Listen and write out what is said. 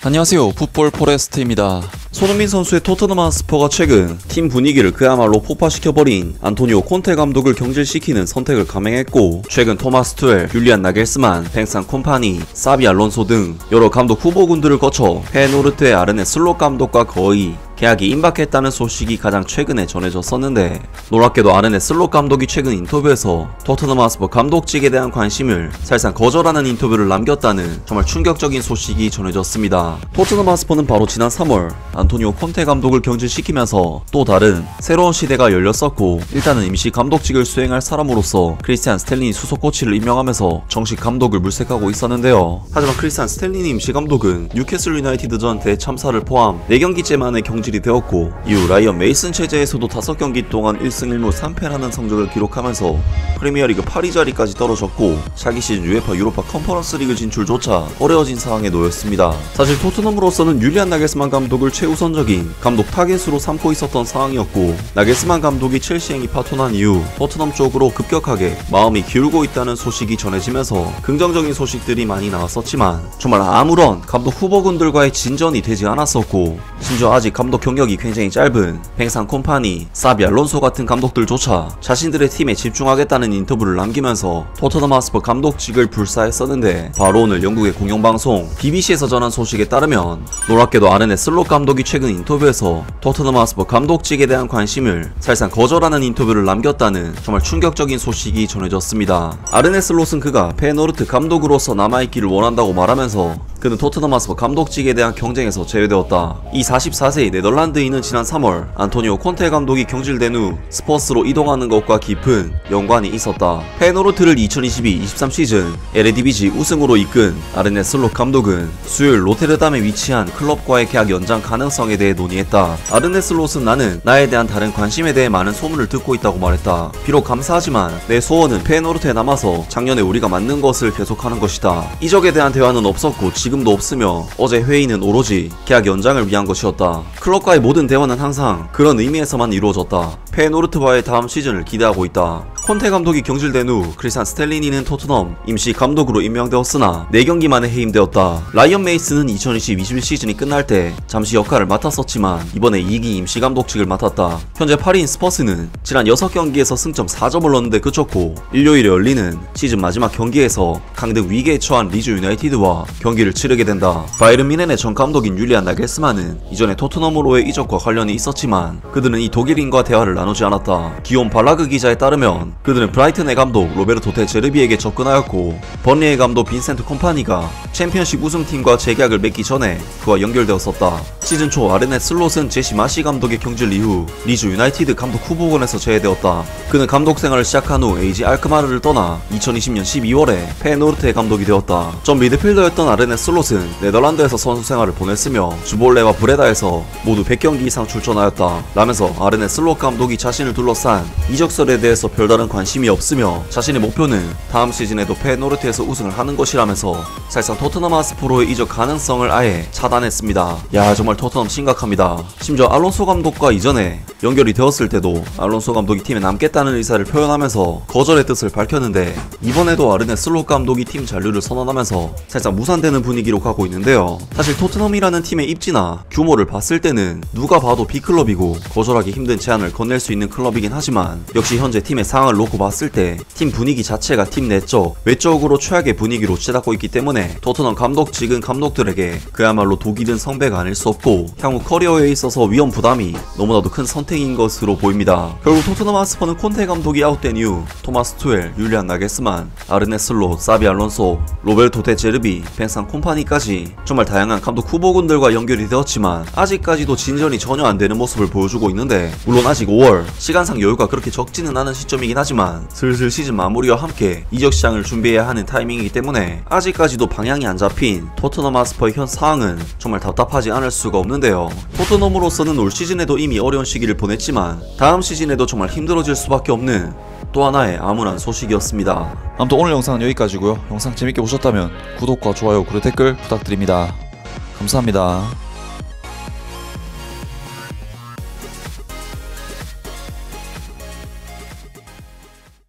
안녕하세요, 풋볼 포레스트입니다. 손흥민 선수의 토트넘 핫스퍼가 최근 팀 분위기를 그야말로 폭파시켜버린 안토니오 콘테 감독을 경질시키는 선택을 감행했고, 최근 토마스 투엘, 율리안 나겔스만, 뱅산 콤파니, 사비 알론소 등 여러 감독 후보군들을 거쳐 페노르트의 아르네 슬롯 감독과 거의 계약이 임박했다는 소식이 가장 최근에 전해졌었는데, 놀랍게도 아르네 슬롯 감독이 최근 인터뷰에서 토트넘 핫스퍼 감독직에 대한 관심을 사실상 거절하는 인터뷰를 남겼다는 정말 충격적인 소식이 전해졌습니다. 토트넘 핫스퍼는 바로 지난 3월 안토니오 콘테 감독을 경질시키면서 또 다른 새로운 시대가 열렸었고, 일단은 임시 감독직을 수행할 사람으로서 크리스티안 스텔리니 수석 코치를 임명하면서 정식 감독을 물색하고 있었는데요. 하지만 크리스티안 스텔리니 임시 감독은 뉴캐슬 유나이티드전 대참사를 포함 4경기째 만에 경질이 되었고, 이후 라이언 메이슨 체제에서도 5경기 동안 1승 1무 3패라는 성적을 기록하면서 프리미어리그 8위 자리까지 떨어졌고, 차기 시즌 UEFA 유로파 컨퍼런스 리그 진출조차 어려워진 상황에 놓였습니다. 사실 토트넘으로서는 율리안 나겔스만 감독을 최우선적인 감독 타겟으로 삼고 있었던 상황이었고, 나겔스만 감독이 첼시행이 파토난 이후 토트넘 쪽으로 급격하게 마음이 기울고 있다는 소식이 전해지면서 긍정적인 소식들이 많이 나왔었지만, 정말 아무런 감독 후보군들과의 진전이 되지 않았었고, 심지어 아직 감독 경력이 굉장히 짧은 뱅산 콤파니, 사비 알론소 같은 감독들조차 자신들의 팀에 집중하겠다는 인터뷰를 남기면서 토트넘 핫스퍼 감독직을 불사했었는데, 바로 오늘 영국의 공영방송 BBC에서 전한 소식에 따르면, 놀랍게도 아르네 슬롯 감독이 최근 인터뷰에서 토트넘 핫스퍼 감독직에 대한 관심을 사실상 거절하는 인터뷰를 남겼다는 정말 충격적인 소식이 전해졌습니다. 아르네 슬롯은 그가 페노르트 감독으로서 남아있기를 원한다고 말하면서, 그는 토트넘 핫스퍼 감독직에 대한 경쟁에서 제외되었다. 이 44세의 네덜란드인은 지난 3월 안토니오 콘테 감독이 경질된 후 스퍼스로 이동하는 것과 깊은 연관이 있었다. 페노르트를 2022-23 시즌 에레디비지 우승으로 이끈 아르네 슬롯 감독은 수요일 로테르담에 위치한 클럽과의 계약 연장 가능성에 대해 논의했다. 아르네 슬롯은 나는 나에 대한 다른 관심에 대해 많은 소문을 듣고 있다고 말했다. 비록 감사하지만 내 소원은 페노르트에 남아서 작년에 우리가 만든 것을 계속하는 것이다. 이적에 대한 대화는 없었고 지금도 없으며, 어제 회의는 오로지 계약 연장을 위한 것이었다. 클럽과의 모든 대화는 항상 그런 의미에서만 이루어졌다. 페노르트와의 다음 시즌을 기대하고 있다. 콘테 감독이 경질된 후 크리스티안 스텔리니는 토트넘 임시 감독으로 임명되었으나 4경기 만에 해임되었다. 라이언 메이슨은 2020-21 시즌이 끝날 때 잠시 역할을 맡았었지만 이번에 2기 임시 감독직을 맡았다. 현재 8위인 스퍼스는 지난 6경기에서 승점 4점을 넣는데 그쳤고, 일요일에 열리는 시즌 마지막 경기에서 강등 위기에 처한 리즈 유나이티드와 경기를 치르게 된다. 바이에른 뮌헨의 전 감독인 율리안 나겔스만은 이전에 토트넘으로의 이적과 관련이 있었지만 그들은 이 독일인과 대화를 나누지 않았다. 기욤 발라그 기자에 따르면 그들은 브라이튼의 감독 로베르토 데 제르비에게 접근하였고, 번리의 감독 빈센트 콤파니가 챔피언십 우승팀과 재계약을 맺기 전에 그와 연결되었었다. 시즌 초 아르네 슬롯은 제시 마시 감독의 경질 이후 리즈 유나이티드 감독 후보군에서 제외되었다. 그는 감독 생활을 시작한 후 에이지 알크마르를 떠나 2020년 12월에 페노르트의 감독이 되었다. 전 미드필더였던 아르네 슬롯은 네덜란드에서 선수 생활을 보냈으며 주볼레와 브레다에서 모두 100경기 이상 출전하였다. 라면서 아르네 슬롯 감독이 자신을 둘러싼 이적설에 대해서 별다른 관심이 없으며 자신의 목표는 다음 시즌에도 페노르트에서 우승을 하는 것이라면서 사실상 토트넘 핫스퍼로의 이적 가능성을 아예 차단했습니다. 야, 정말 토트넘 심각합니다. 심지어 알론소 감독과 이전에 연결이 되었을 때도 알론소 감독이 팀에 남겠다는 의사를 표현하면서 거절의 뜻을 밝혔는데, 이번에도 아르네 슬롯 감독이 팀 잔류를 선언하면서 사실상 무산되는 분위기로 가고 있는데요. 사실 토트넘이라는 팀의 입지나 규모를 봤을 때는 누가 봐도 B클럽이고 거절하기 힘든 제안을 건넬 수 있는 클럽이긴 하지만, 역시 현재 팀의 상황을 놓고 봤을 때 팀 분위기 자체가 팀 내적, 외적으로 최악의 분위기로 치닫고 있기 때문에 토트넘 감독직은 감독들에게 그야말로 독이 든 성배가 아닐 수 없고, 향후 커리어에 있어서 위험 부담이 너무나도 큰 선택인 것으로 보입니다. 결국 토트넘 핫스퍼는 콘테 감독이 아웃된 이후 토마스 투엘, 율리안 나겔스만, 아르네 슬롯, 사비 알론소, 로베르토 데 제르비, 뱅산 콤파니까지 정말 다양한 감독 후보군들과 연결이 되었지만 아직까지도 진전이 전혀 안 되는 모습을 보여주고 있는데, 물론 아직 5월 시간상 여유가 그렇게 적지는 않은 시점이긴 하지만 슬슬 시즌 마무리와 함께 이적 시장을 준비해야 하는 타이밍이기 때문에 아직까지도 방향이 안 잡힌 토트넘 핫스퍼의 현 상황은 정말 답답하지 않을 수가 없는데요. 토트넘으로서는 올 시즌에도 이미 어려운 시기를 보냈지만 다음 시즌에도 정말 힘들어질 수밖에 없는 또 하나의 암울한 소식이었습니다. 아무튼 오늘 영상은 여기까지고요. 영상 재밌게 보셨다면 구독과 좋아요 그리고 댓글 부탁드립니다. 감사합니다.